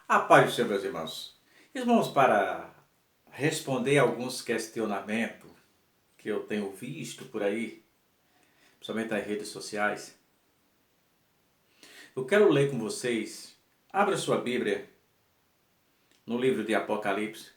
A paz do Senhor, meus irmãos. Irmãos, para responder alguns questionamentos que eu tenho visto por aí, principalmente nas redes sociais, eu quero ler com vocês. Abra sua Bíblia no livro de Apocalipse.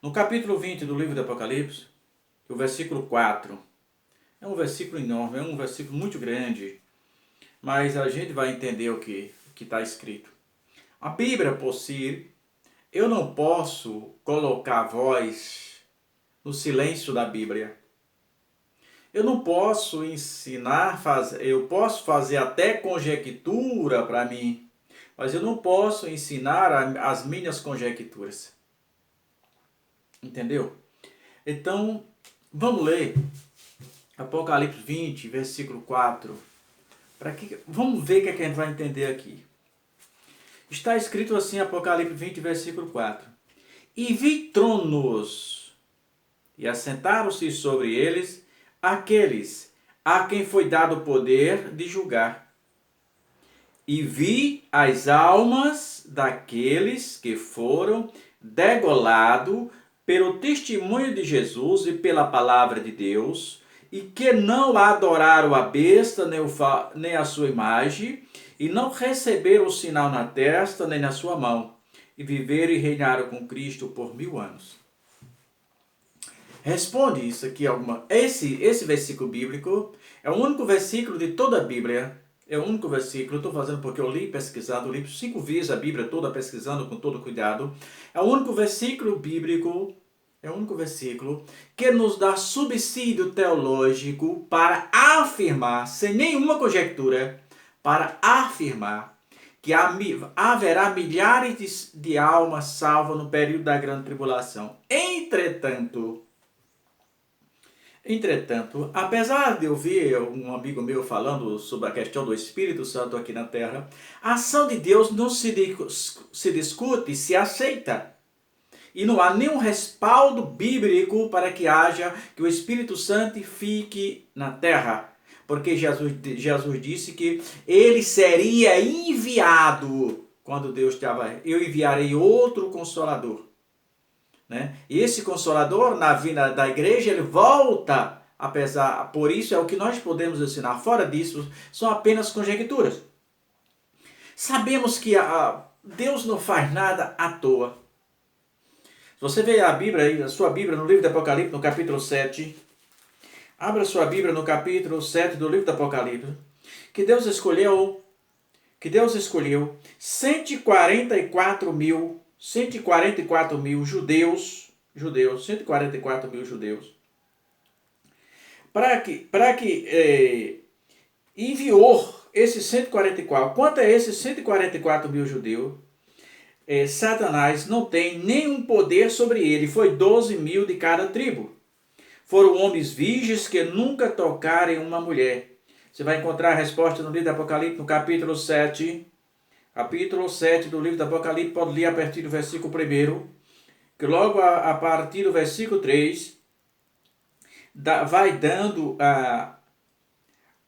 No capítulo 20 do livro de Apocalipse, o versículo 4. É um versículo enorme, é um versículo muito grande, mas a gente vai entender o que está escrito. A Bíblia por si, eu não posso colocar a voz no silêncio da Bíblia. Eu não posso ensinar, eu posso fazer até conjectura para mim, mas eu não posso ensinar as minhas conjecturas. Entendeu? Então, vamos ler Apocalipse 20, versículo 4. Vamos ver o que a gente vai entender aqui. Está escrito assim, Apocalipse 20, versículo 4. E vi tronos, e assentaram-se sobre eles aqueles a quem foi dado o poder de julgar. E vi as almas daqueles que foram degolados pelo testemunho de Jesus e pela palavra de Deus, e que não adoraram a besta nem a sua imagem, e não receberam o sinal na testa nem na sua mão, e viveram e reinaram com Cristo por 1000 anos. Responde isso aqui. Esse versículo bíblico é o único versículo de toda a Bíblia. É o único versículo, estou fazendo porque eu li pesquisado, li 5 vezes a Bíblia toda pesquisando com todo cuidado. É o único versículo bíblico, que nos dá subsídio teológico para afirmar, sem nenhuma conjectura, para afirmar que haverá milhares de almas salvas no período da grande tribulação. Entretanto, apesar de eu ver um amigo meu falando sobre a questão do Espírito Santo aqui na Terra, a ação de Deus não se discute, se aceita. E não há nenhum respaldo bíblico para que o Espírito Santo fique na Terra. Porque Jesus disse que ele seria enviado quando Deus estava. Eu enviarei outro Consolador. Né? E esse Consolador, na vinda da igreja, ele volta, por isso é o que nós podemos ensinar. Fora disso, são apenas conjecturas. Sabemos que Deus não faz nada à toa. Se você vê a sua Bíblia no livro do Apocalipse, no capítulo 7, abra sua Bíblia no capítulo 7 do livro do Apocalipse, que Deus escolheu 144 mil judeus, 144 mil judeus, para que enviou esses 144. Quanto a esses 144 mil judeus, Satanás não tem nenhum poder sobre ele. Foi 12 mil de cada tribo. Foram homens virgens que nunca tocaram em uma mulher. Você vai encontrar a resposta no livro do Apocalipse, no capítulo 7. Capítulo 7 do livro do Apocalipse, pode ler a partir do versículo 1, que logo a partir do versículo 3, vai dando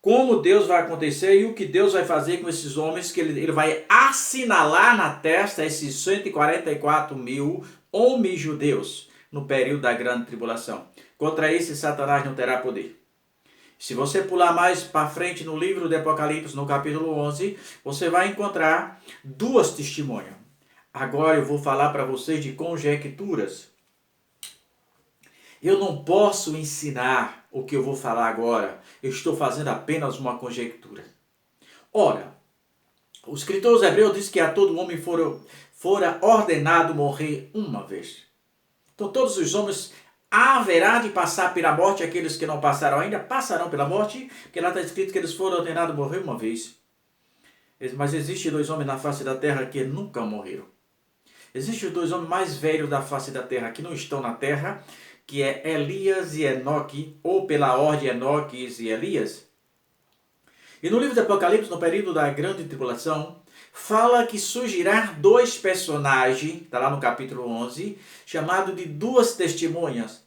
como Deus vai acontecer e o que Deus vai fazer com esses homens, que ele vai assinalar na testa esses 144 mil homens judeus no período da grande tribulação. Contra esse Satanás não terá poder. Se você pular mais para frente no livro de Apocalipse, no capítulo 11, você vai encontrar 2 testemunhas. Agora eu vou falar para vocês de conjecturas. Eu não posso ensinar o que eu vou falar agora. Eu estou fazendo apenas uma conjectura. Ora, o escritor aos Hebreus diz que a todo homem fora ordenado morrer uma vez. Então todos os homens haverá de passar pela morte. Aqueles que não passaram ainda passarão pela morte, porque lá está escrito que eles foram ordenados a morrer uma vez. Mas existem 2 homens na face da terra que nunca morreram. Existem os 2 homens mais velhos da face da terra que não estão na terra, que é Elias e Enoque, ou pela ordem Enoque e Elias. E no livro do Apocalipse, no período da grande tribulação, fala que surgirá 2 personagens, está lá no capítulo 11, chamado de 2 testemunhas,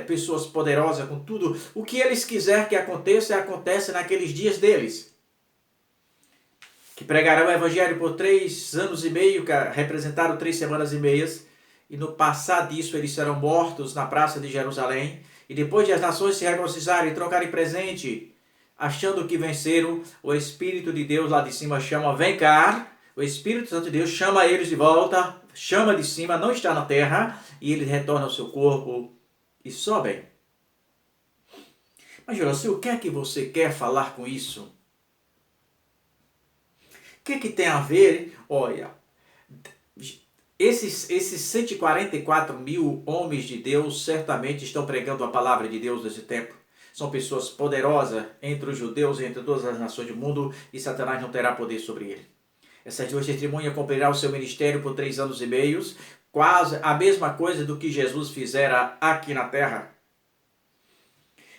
pessoas poderosas com tudo. O que eles quiserem que aconteça, acontece naqueles dias deles. que pregarão o evangelho por 3 anos e meio, que representaram 3 semanas e meias, e no passar disso eles serão mortos na praça de Jerusalém, e depois de as nações se regozijarem e trocarem presente, achando que venceram, o Espírito de Deus lá de cima chama, vem cá, o Espírito Santo de Deus chama eles de volta, chama de cima, não está na terra, e ele retorna ao seu corpo e sobem. Mas, Juraci, o que é que você quer falar com isso? O que é que tem a ver? Olha, esses 144 mil homens de Deus certamente estão pregando a palavra de Deus nesse tempo. São pessoas poderosas entre os judeus e entre todas as nações do mundo, e Satanás não terá poder sobre ele. Essas duas testemunhas cumprirão o seu ministério por 3 anos e meio, quase a mesma coisa do que Jesus fizera aqui na terra.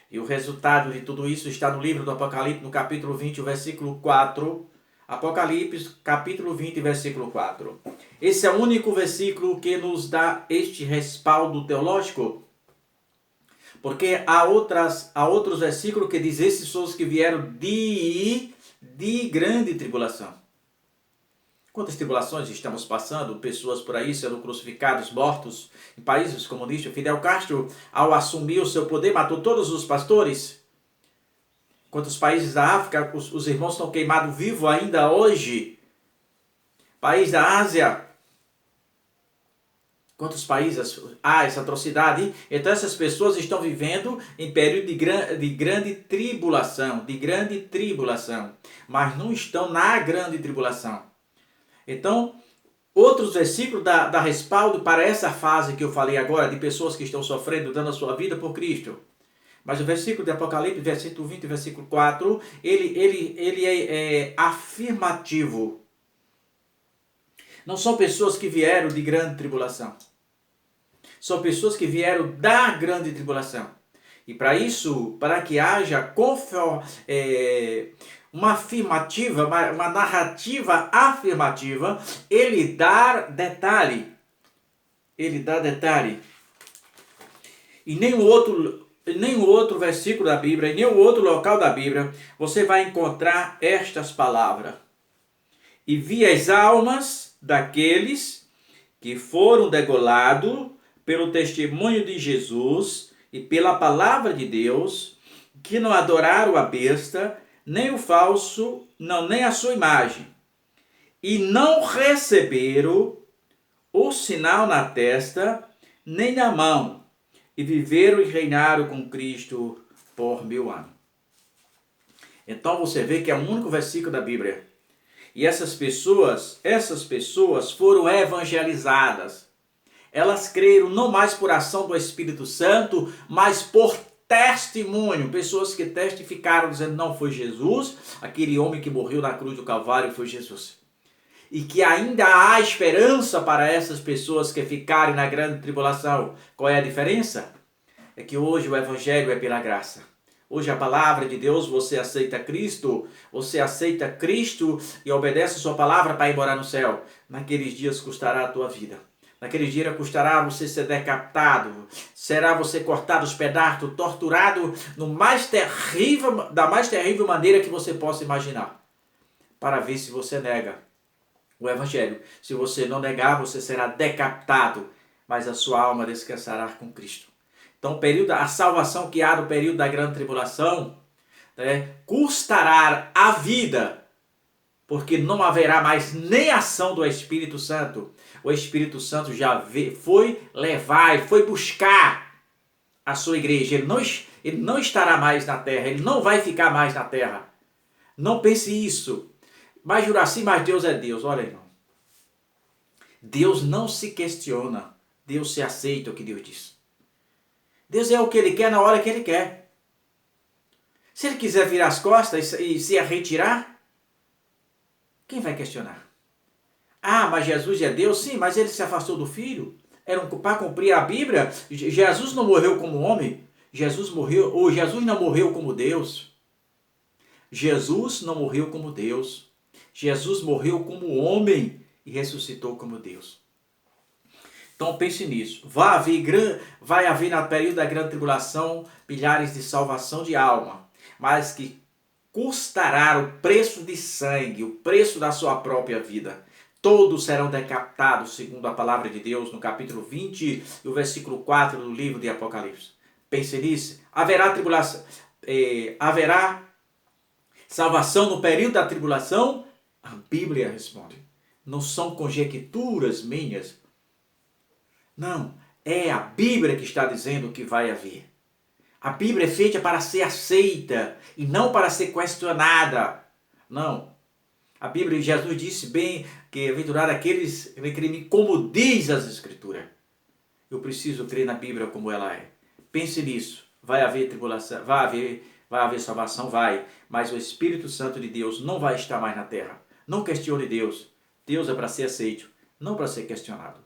E o resultado de tudo isso está no livro do Apocalipse, no capítulo 20, versículo 4. Apocalipse, capítulo 20, versículo 4. Esse é o único versículo que nos dá este respaldo teológico. Porque há outros versículos que dizem esses são os que vieram de grande tribulação. Quantas tribulações estamos passando? Pessoas por aí sendo crucificados, mortos em países comunistas. Fidel Castro, ao assumir o seu poder, matou todos os pastores. Quantos países da África os irmãos estão queimados vivos ainda hoje? País da Ásia. Quantos países há essa atrocidade? Então essas pessoas estão vivendo em período de grande tribulação. Mas não estão na grande tribulação. Então, outros versículos dá respaldo para essa fase que eu falei agora, de pessoas que estão sofrendo, dando a sua vida por Cristo. Mas o versículo de Apocalipse, versículo 20 e versículo 4, ele é afirmativo. Não são pessoas que vieram de grande tribulação. São pessoas que vieram da grande tribulação. E para isso, para que haja uma afirmativa, uma narrativa afirmativa, ele dá detalhe. E nenhum outro versículo da Bíblia, em nenhum outro local da Bíblia, você vai encontrar estas palavras. E vi as almas daqueles que foram degolados pelo testemunho de Jesus e pela palavra de Deus, que não adoraram a besta, nem o falso, nem a sua imagem, e não receberam o sinal na testa, nem na mão, e viveram e reinaram com Cristo por 1000 anos. Então você vê que é o único versículo da Bíblia. E essas pessoas foram evangelizadas. Elas creram não mais por ação do Espírito Santo, mas por testemunho. Pessoas que testificaram dizendo, não foi Jesus, aquele homem que morreu na cruz do Calvário foi Jesus. E que ainda há esperança para essas pessoas que ficarem na grande tribulação. Qual é a diferença? É que hoje o Evangelho é pela graça. Hoje a palavra de Deus, você aceita Cristo e obedece a sua palavra para ir morar no céu. Naqueles dias custará a tua vida. Naquele dia custará você ser decapitado, será você cortado os pedaços, torturado da mais terrível maneira que você possa imaginar, para ver se você nega o Evangelho. Se você não negar, você será decapitado, mas a sua alma descansará com Cristo. Então, a salvação que há no período da grande tribulação, custará a vida, porque não haverá mais nem ação do Espírito Santo. O Espírito Santo já foi levar e foi buscar a sua igreja. Ele não estará mais na terra, ele não vai ficar mais na terra. Não pense isso. Mas Juraci, mas Deus é Deus. Olha, irmão. Deus não se questiona. Deus se aceita o que Deus diz. Deus é o que Ele quer na hora que Ele quer. Se Ele quiser virar as costas e se retirar, quem vai questionar? Ah, mas Jesus é Deus? Sim, mas Ele se afastou do Filho. Era para cumprir a Bíblia. Jesus não morreu como homem. Jesus não morreu como Deus. Jesus não morreu como Deus. Jesus morreu como homem e ressuscitou como Deus. Então pense nisso. Vai haver no período da grande tribulação milhares de salvação de alma, mas que custará o preço de sangue, o preço da sua própria vida. Todos serão decapitados, segundo a palavra de Deus, no capítulo 20, o versículo 4 do livro de Apocalipse. Pense nisso. Haverá tribulação, haverá salvação no período da tribulação? A Bíblia responde. Não são conjecturas minhas. Não, é a Bíblia que está dizendo que vai haver. A Bíblia é feita para ser aceita e não para ser questionada. Não. A Bíblia, Jesus disse bem que aventurado aqueles que creem como diz as Escrituras. Eu preciso crer na Bíblia como ela é. Pense nisso. Vai haver tribulação, vai haver salvação, vai. Mas o Espírito Santo de Deus não vai estar mais na terra. Não questione Deus. Deus é para ser aceito, não para ser questionado.